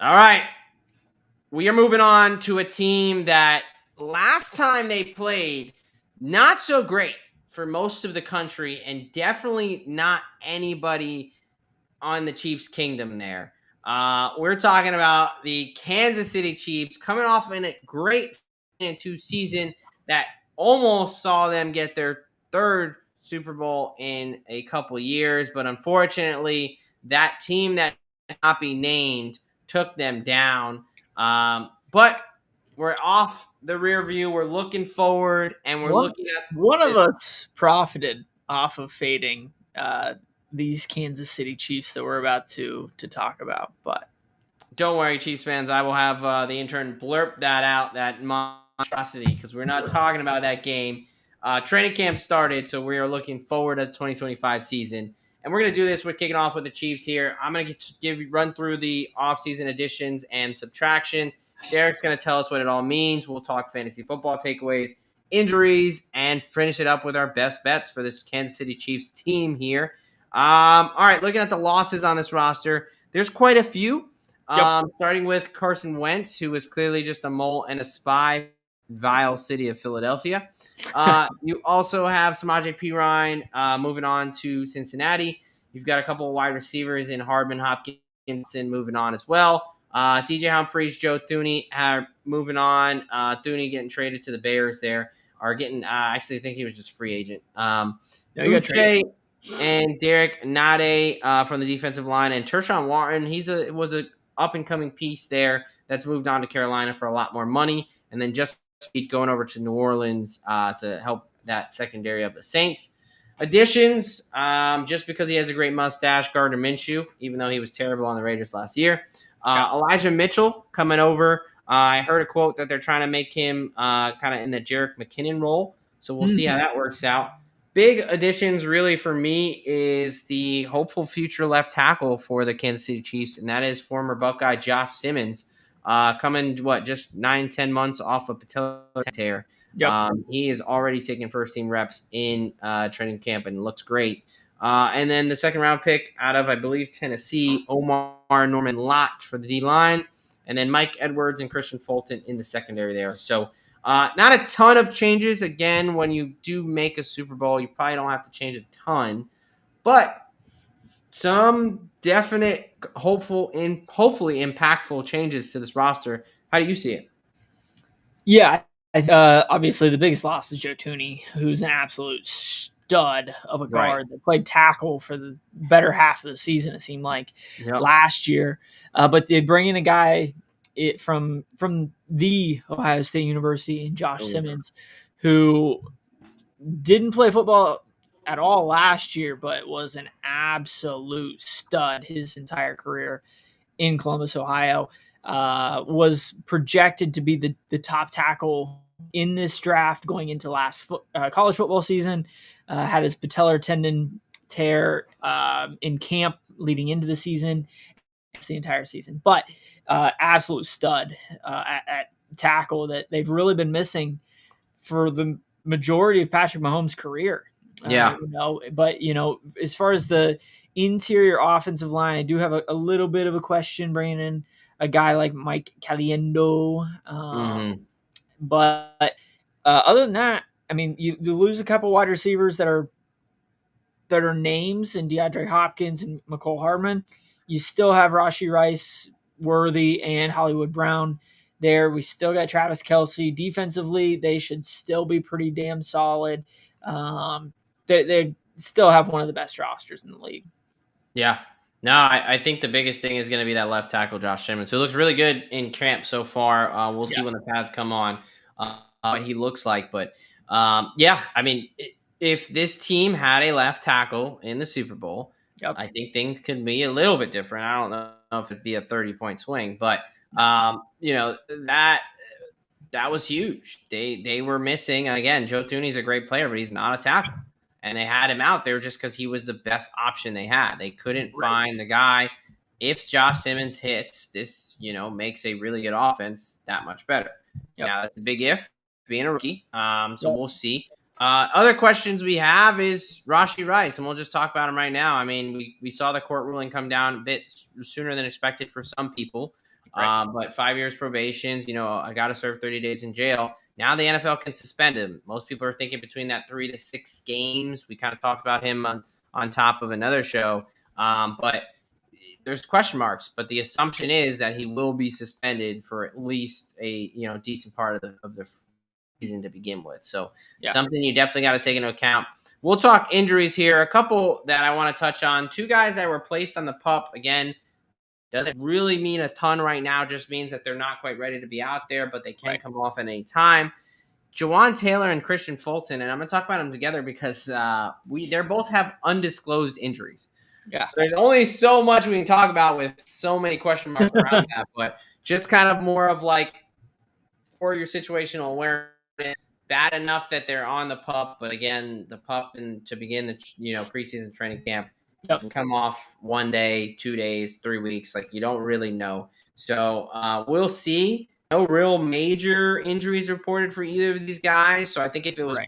All right. We are moving on to a team that last time they played, not so great for most of the country, and definitely not anybody on the Chiefs' kingdom there. We're talking about the Kansas City Chiefs coming off in a great 2 season that almost saw them get their third Super Bowl in a couple years, but unfortunately, that team that cannot be named took them down. But we're off the rear view. We're looking forward, and we're One looking at one of this. us profited off of fading these Kansas City Chiefs that we're about to talk about, but Don't worry, Chiefs fans. I will have the intern blurb that out, that monstrosity, because we're not talking about that game. Training camp started, so we are looking forward to the 2025 season. And we're going to do this. We're kicking off with the Chiefs here. I'm going to run through the offseason additions and subtractions. Derek's going to tell us what it all means. We'll talk fantasy football takeaways, injuries, and finish it up with our best bets for this Kansas City Chiefs team here. All right, looking at the losses on this roster, there's quite a few. yep. Starting with Carson Wentz, who is clearly just a mole and a spy, vile city of Philadelphia. You also have Samaje Perine moving on to Cincinnati. You've got a couple of wide receivers in Hardman, Hopkinson moving on as well. DJ Humphries, Joe Thuney are moving on. Thuney getting traded to the Bears there. Are getting, I actually think he was just a free agent. No, you got Uche and Derek Nade from the defensive line, and Tershawn Wharton. Was a up and coming piece there that's moved on to Carolina for a lot more money, and then just going over to New Orleans to help that secondary of the Saints. Additions, just because he has a great mustache, Gardner Minshew, even though he was terrible on the Raiders last year. Elijah Mitchell coming over. I heard a quote that they're trying to make him kind of in the Jerick McKinnon role, so we'll see how that works out. Big additions, really, for me, is the hopeful future left tackle for the Kansas City Chiefs, and that is former Buckeye Josh Simmons, coming, just 9-10 months off of patellar tear. Yep. He is already taking first-team reps in training camp and looks great. And then the second-round pick out of, I believe, Tennessee, Omar Norman Lott for the D-line, and then Mike Edwards and Christian Fulton in the secondary there. So not a ton of changes. Again, when you do make a Super Bowl, you probably don't have to change a ton, but some definite, hopefully impactful changes to this roster. How do you see it? Yeah, obviously the biggest loss is Joe Thuney, who's an absolute stud of a guard that played tackle for the better half of the season, it seemed like, last year. But they bring in a guy from the Ohio State University, in Josh Simmons, who didn't play football at all last year, but was an absolute stud his entire career in Columbus, Ohio. Was projected to be the top tackle in this draft going into last college football season. Had his patellar tendon tear in camp leading into the season. It's the entire season, but absolute stud at tackle that they've really been missing for the majority of Patrick Mahomes' career. But as far as the interior offensive line, I do have a little bit of a question bringing in a guy like Mike Caliendo. But other than that, I mean, you lose a couple wide receivers that are names in DeAndre Hopkins and McCole Hardman. You still have Rashee Rice, Worthy, and Hollywood Brown there. We still got Travis Kelce. Defensively, they should still be pretty damn solid. They still have one of the best rosters in the league. Yeah. No, I think the biggest thing is going to be that left tackle, Josh Simmons, who looks really good in camp so far. We'll see when the pads come on what he looks like. But, I mean, if this team had a left tackle in the Super Bowl, I think things could be a little bit different. I don't know if it'd be a 30-point swing, but, that was huge. They were missing. Again, Joe Thuney's a great player, but he's not a tackle. And they had him out there just because he was the best option they had. They couldn't find the guy. If Josh Simmons hits, this, makes a really good offense that much better. Now, that's a big if, being a rookie. So we'll see. Other questions we have is Rashee Rice, and we'll just talk about him right now. I mean, we saw the court ruling come down a bit sooner than expected for some people, Right. but 5 years probations, I got to serve 30 days in jail. Now the NFL can suspend him. Most people are thinking between that 3 to 6 games. We kind of talked about him on top of another show, but there's question marks. But the assumption is that he will be suspended for at least a decent part of the season to begin with. So something you definitely got to take into account. We'll talk injuries here. A couple that I want to touch on. 2 guys that were placed on the PUP. Again, doesn't really mean a ton right now. Just means that they're not quite ready to be out there, but they can come off at any time. Jawan Taylor and Christian Fulton, and I'm going to talk about them together because they both have undisclosed injuries. Yeah. So there's only so much we can talk about with so many question marks around that, but just kind of more of like for your situational awareness. Bad enough that they're on the PUP, but again, the PUP and to begin the preseason training camp can come off 1 day, 2 days, 3 weeks. Like you don't really know. So we'll see. No real major injuries reported for either of these guys. So I think if it was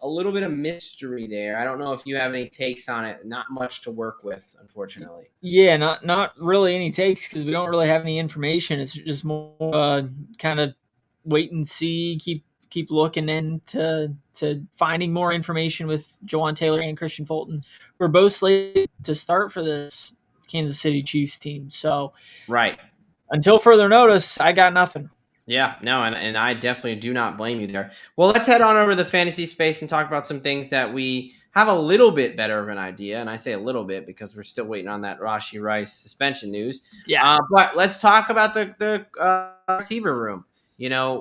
a little bit of mystery there. I don't know if you have any takes on it. Not much to work with, unfortunately. Yeah, not really any takes because we don't really have any information. It's just more kind of wait and see, keep looking into finding more information with Jawan Taylor and Christian Fulton. We're both slated to start for this Kansas City Chiefs team. So until further notice, I got nothing. Yeah, no, and I definitely do not blame you there. Well, let's head on over to the fantasy space and talk about some things that we have a little bit better of an idea. And I say a little bit because we're still waiting on that Rashee Rice suspension news. Yeah. But let's talk about the receiver room.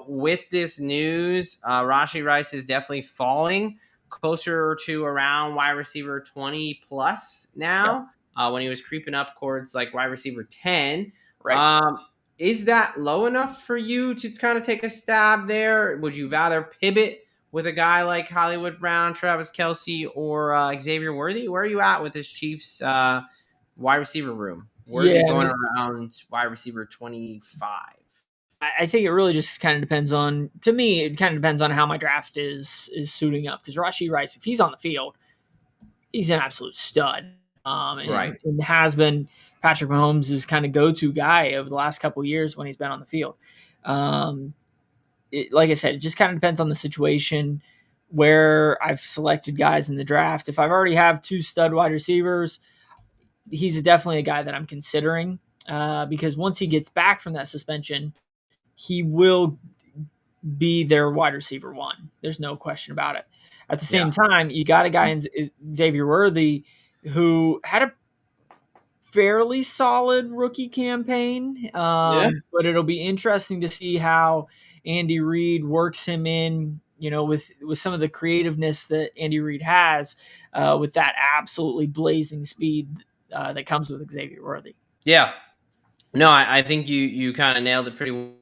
With this news, Rashee Rice is definitely falling closer to around wide receiver 20 plus now. When he was creeping up towards like wide receiver 10. Right. Is that low enough for you to kind of take a stab there? Would you rather pivot with a guy like Hollywood Brown, Travis Kelce, or Xavier Worthy? Where are you at with this Chiefs wide receiver room? Worthy going around wide receiver 25. I think it really just kind of depends on, to me, it kind of depends on how my draft is suiting up. Because Rashee Rice, if he's on the field, he's an absolute stud. And has been Patrick Mahomes' kind of go-to guy over the last couple of years when he's been on the field. Like I said, it just kind of depends on the situation where I've selected guys in the draft. If I've already have 2 stud wide receivers, he's definitely a guy that I'm considering because once he gets back from that suspension, he will be their wide receiver 1. There's no question about it. At the same time, you got a guy in Xavier Worthy who had a fairly solid rookie campaign, but it'll be interesting to see how Andy Reid works him in, with some of the creativeness that Andy Reid has with that absolutely blazing speed that comes with Xavier Worthy. Yeah. No, I think you kind of nailed it pretty well.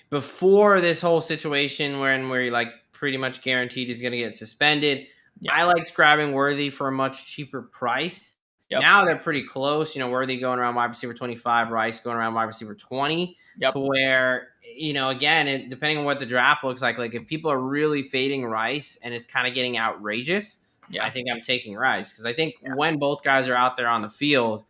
Before this whole situation where you're like pretty much guaranteed he's going to get suspended, I liked grabbing Worthy for a much cheaper price. Now they're pretty close. Worthy going around wide receiver 25, Rice going around wide receiver 20. To where, again, depending on what the draft looks like if people are really fading Rice and it's kind of getting outrageous, I think I'm taking Rice. Because I think when both guys are out there on the field,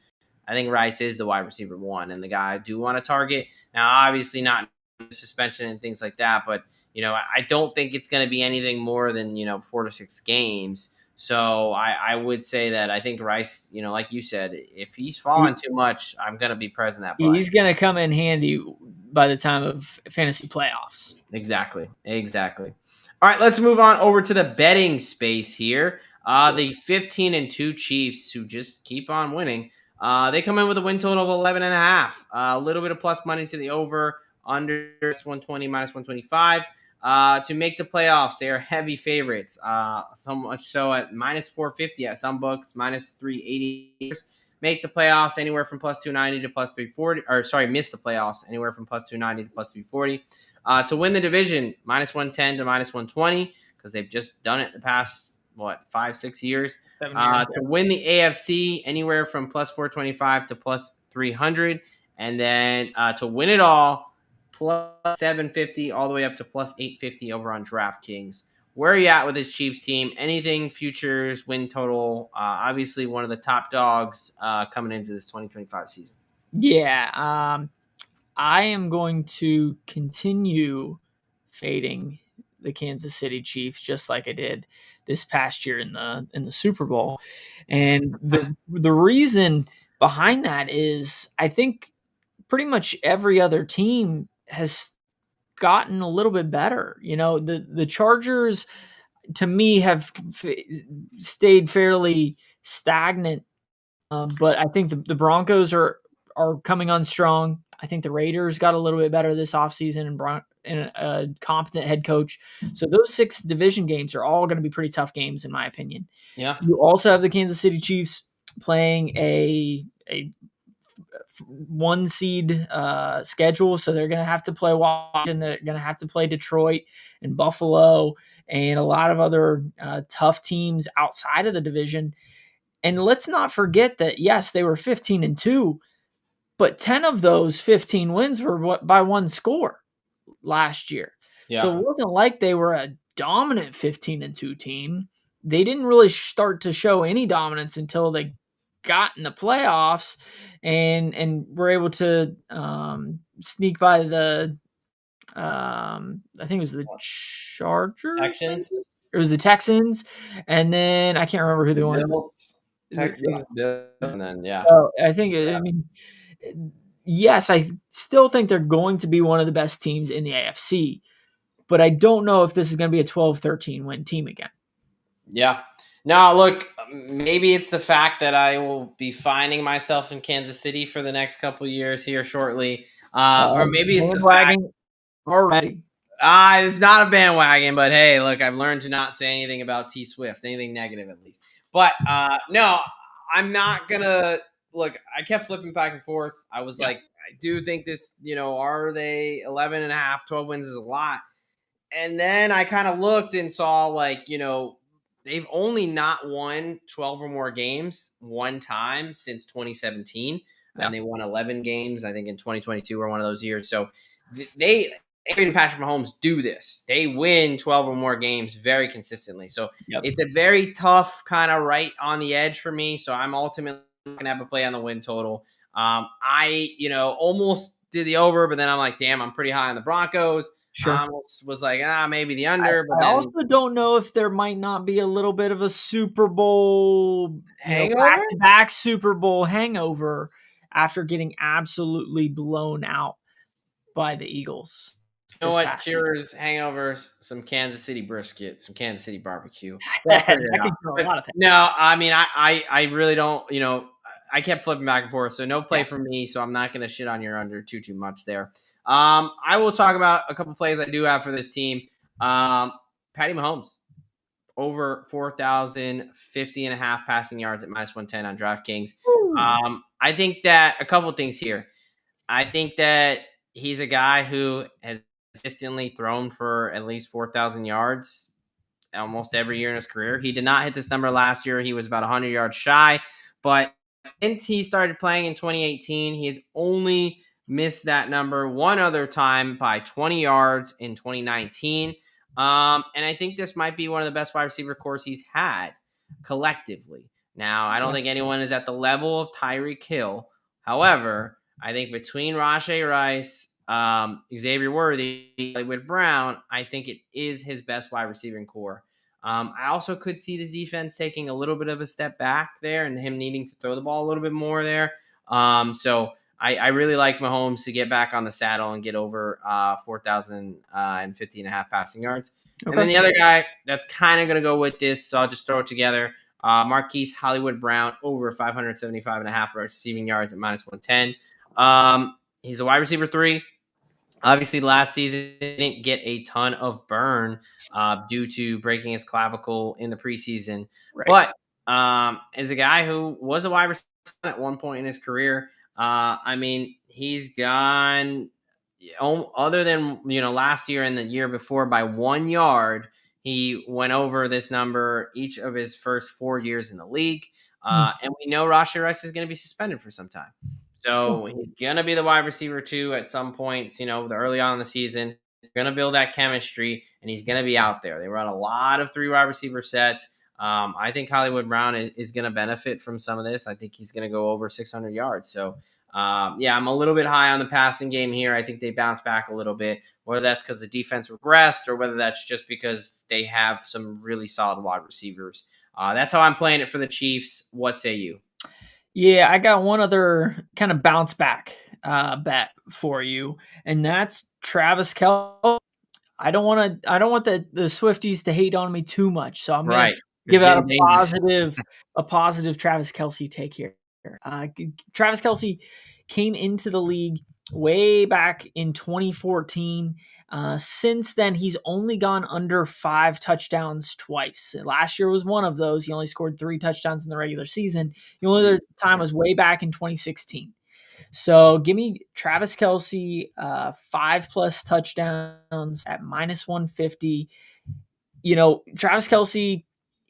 I think Rice is the wide receiver 1 and the guy I do want to target. Now, obviously not suspension and things like that, but, I don't think it's going to be anything more than, 4 to 6 games. So I would say that I think Rice, like you said, if he's falling too much, I'm going to be present that play. He's going to come in handy by the time of fantasy playoffs. Exactly. All right, let's move on over to the betting space here. The 15-2 Chiefs who just keep on winning. They come in with a win total of 11.5. A little bit of plus money to the over, under 120, minus 125. To make the playoffs, they are heavy favorites. So much so at minus 450 at some books, minus 380. Make the playoffs anywhere from plus 290 to plus 340. Or sorry, miss the playoffs anywhere from plus 290 to plus 340. To win the division, minus 110 to minus 120 because they've just done it the past 5-6 years. 7 years. To win the AFC, anywhere from plus 425 to plus 300, and then to win it all, plus 750 all the way up to plus 850 over on DraftKings. Where are you at with this Chiefs team? Anything futures, win total? Obviously, one of the top dogs coming into this 2025 season. Yeah, I am going to continue fading the Kansas City Chiefs just like I did this past year in the Super Bowl. And the reason behind that is I think pretty much every other team has gotten a little bit better. You know, the Chargers to me have stayed fairly stagnant, but I think the Broncos are coming on strong. I think the Raiders got a little bit better this offseason and a competent head coach. So those 6 division games are all going to be pretty tough games in my opinion. Yeah. You also have the Kansas City Chiefs playing a 1 seed schedule, so they're going to have to play Washington, they're going to have to play Detroit and Buffalo and a lot of other tough teams outside of the division. And let's not forget that yes, they were 15-2, but 10 of those 15 wins were by 1 score last year. Yeah. So it wasn't like they were a dominant 15-2 team. They didn't really start to show any dominance until they got in the playoffs and were able to sneak by the I think it was the Chargers. Texans. It was the Texans, and then I can't remember who they won. Texans, Bills, and then yeah. So I think I mean, yes, I still think they're going to be one of the best teams in the AFC, but I don't know if this is going to be a 12-13 win team again. Yeah. Now, look, maybe it's the fact that I will be finding myself in Kansas City for the next couple of years here shortly, or maybe it's the fact already. It's not a bandwagon, but hey, look, I've learned to not say anything about T Swift, anything negative at least. But no, I'm not gonna look. I kept flipping back and forth. I was like, I do think this, are they 11 and a half, 12 wins is a lot. And then I kind of looked and saw they've only not won 12 or more games one time since 2017. Yeah. And they won 11 games, I think, in 2022 or one of those years. So and Patrick Mahomes do this. They win 12 or more games very consistently. So It's a very tough kind of right on the edge for me. So I'm ultimately going to have a play on the win total. I almost did the over, but then I'm like, damn, I'm pretty high on the Broncos. Sure. I almost was like, maybe the under. I also don't know if there might not be a little bit of a Super Bowl hangover, back Super Bowl hangover after getting absolutely blown out by the Eagles. You know what cures hangovers? Some Kansas City brisket, some Kansas City barbecue. No, I mean, I really don't, I kept flipping back and forth, so no play for me, so I'm not going to shit on your under too much there. I will talk about a couple plays I do have for this team. Patty Mahomes, over 4,050 and a half passing yards at minus 110 on DraftKings. I think that a couple things here. I think that he's a guy who has consistently thrown for at least 4,000 yards almost every year in his career. He did not hit this number last year. He was about 100 yards shy, but since he started playing in 2018, he has only missed that number one other time by 20 yards in 2019. And I think this might be one of the best wide receiver cores he's had collectively. Now, I don't think anyone is at the level of Tyreek Hill. However, I think between Rashee Rice, Xavier Worthy, with Brown, I think it is his best wide receiving core. I also could see the defense taking a little bit of a step back there and him needing to throw the ball a little bit more there. So I really like Mahomes to get back on the saddle and get over 4,050 and a half passing yards. Okay. And then the other guy that's kind of going to go with this, so I'll just throw it together. Marquise Hollywood Brown, over 575 and a half receiving yards at minus 110. He's a wide receiver 3. Obviously, last season he didn't get a ton of burn due to breaking his clavicle in the preseason. Right. But as a guy who was a wide receiver at one point in his career, I mean, he's gone other than last year and the year before by 1 yard. He went over this number each of his first 4 years in the league. And we know Rashee Rice is going to be suspended for some time. So he's going to be the wide receiver 2 at some points, the early on in the season. They're going to build that chemistry, and he's going to be out there. They run a lot of 3 wide receiver sets. I think Hollywood Brown is going to benefit from some of this. I think he's going to go over 600 yards. So, I'm a little bit high on the passing game here. I think they bounce back a little bit, whether that's because the defense regressed or whether that's just because they have some really solid wide receivers. That's how I'm playing it for the Chiefs. What say you? Yeah, I got one other kind of bounce back bet for you, and that's Travis Kelce. I don't want the Swifties to hate on me too much, so I'm gonna give out a positive Travis Kelce take here. Travis Kelce came into the league way back in 2014. Since then, he's only gone under 5 touchdowns twice. Last year was one of those. He only scored 3 touchdowns in the regular season. The only other time was way back in 2016. So give me Travis Kelce, 5+ touchdowns at -150. Travis Kelce,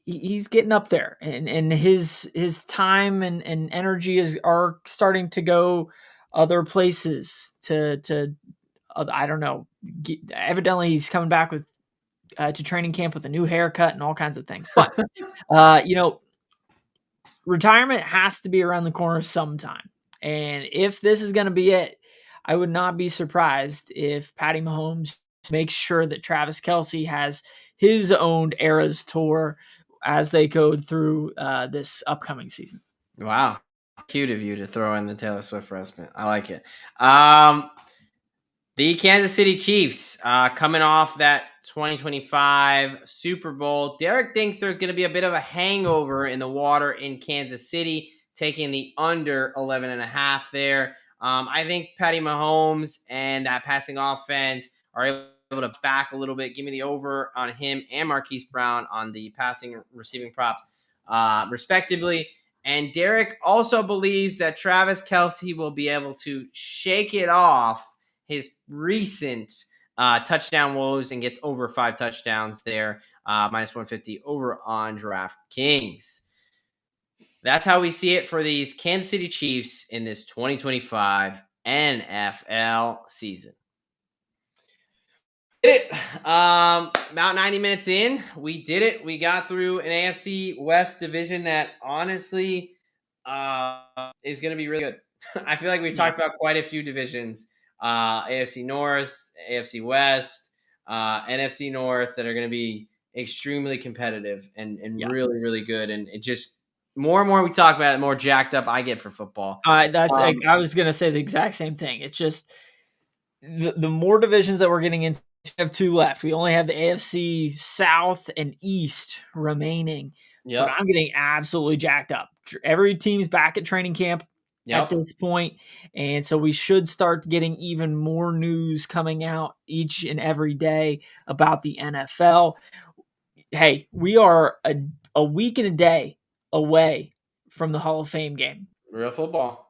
he's getting up there, and his time and energy are starting to go other places to I don't know. Evidently, he's coming back with to training camp with a new haircut and all kinds of things. But retirement has to be around the corner sometime. And if this is going to be it, I would not be surprised if Patty Mahomes makes sure that Travis Kelce has his own Eras tour as they go through this upcoming season. Wow. Cute of you to throw in the Taylor Swift replacement. I like it. The Kansas City Chiefs coming off that 2025 Super Bowl. Derek thinks there's going to be a bit of a hangover in the water in Kansas City, taking the under 11.5 there. I think Patty Mahomes and that passing offense are able to back a little bit. Give me the over on him and Marquise Brown on the passing receiving props, respectively. And Derek also believes that Travis Kelce will be able to shake it off his recent touchdown woes and gets over 5 touchdowns there, -150 over on DraftKings. That's how we see it for these Kansas City Chiefs in this 2025 NFL season. Did it. About 90 minutes in, we did it. We got through an AFC West division that honestly is going to be really good. I feel like we've talked about quite a few divisions. AFC North, AFC West, NFC North that are going to be extremely competitive and really, really good. And it just more and more we talk about it, the more jacked up I get for football. I was going to say the exact same thing. It's just the more divisions that we're getting into, we have 2 left. We only have the AFC South and East remaining. Yep. But I'm getting absolutely jacked up. Every team's back at training camp at this point, and so we should start getting even more news coming out each and every day about the NFL. Hey, we are a week and a day away from the Hall of Fame game. Real football.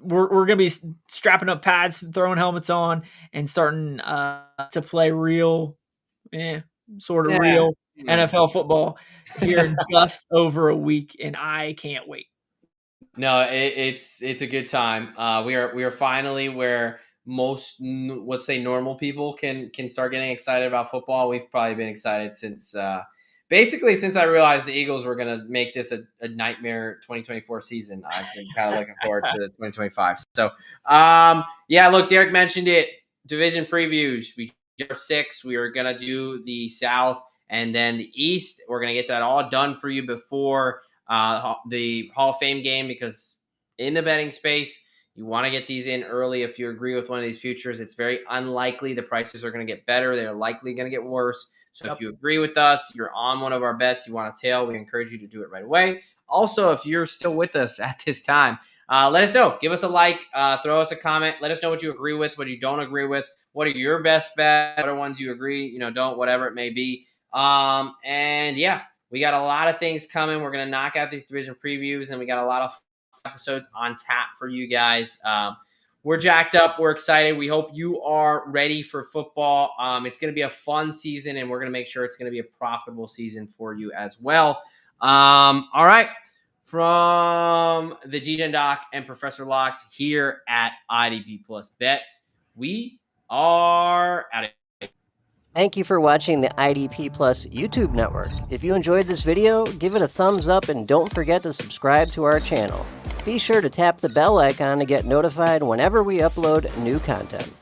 We're going to be strapping up pads, throwing helmets on, and starting to play real NFL football here in just over a week, and I can't wait. No, it's a good time. We are finally where most, let's say, normal people can start getting excited about football. We've probably been excited since basically since I realized the Eagles were going to make this a nightmare 2024 season. I've been kind of looking forward to 2025. So, look, Derek mentioned it. Division previews. We are 6. We are going to do the South and then the East. We're going to get that all done for you before the Hall of Fame game, because in the betting space, you want to get these in early. If you agree with one of these futures, it's very unlikely the prices are going to get better. They're likely going to get worse. So if you agree with us, you're on one of our bets, you want to tail, we encourage you to do it right away. Also, if you're still with us at this time, let us know. Give us a like, throw us a comment. Let us know what you agree with, what you don't agree with. What are your best bets? What are ones you agree, don't, whatever it may be. We got a lot of things coming. We're going to knock out these division previews, and we got a lot of episodes on tap for you guys. We're jacked up. We're excited. We hope you are ready for football. It's going to be a fun season, and we're going to make sure it's going to be a profitable season for you as well. All right. from the DGen Doc and Professor Locks here at IDP Plus Bets. We are out of here. Thank you for watching the IDP Plus YouTube network. If you enjoyed this video, give it a thumbs up and don't forget to subscribe to our channel. Be sure to tap the bell icon to get notified whenever we upload new content.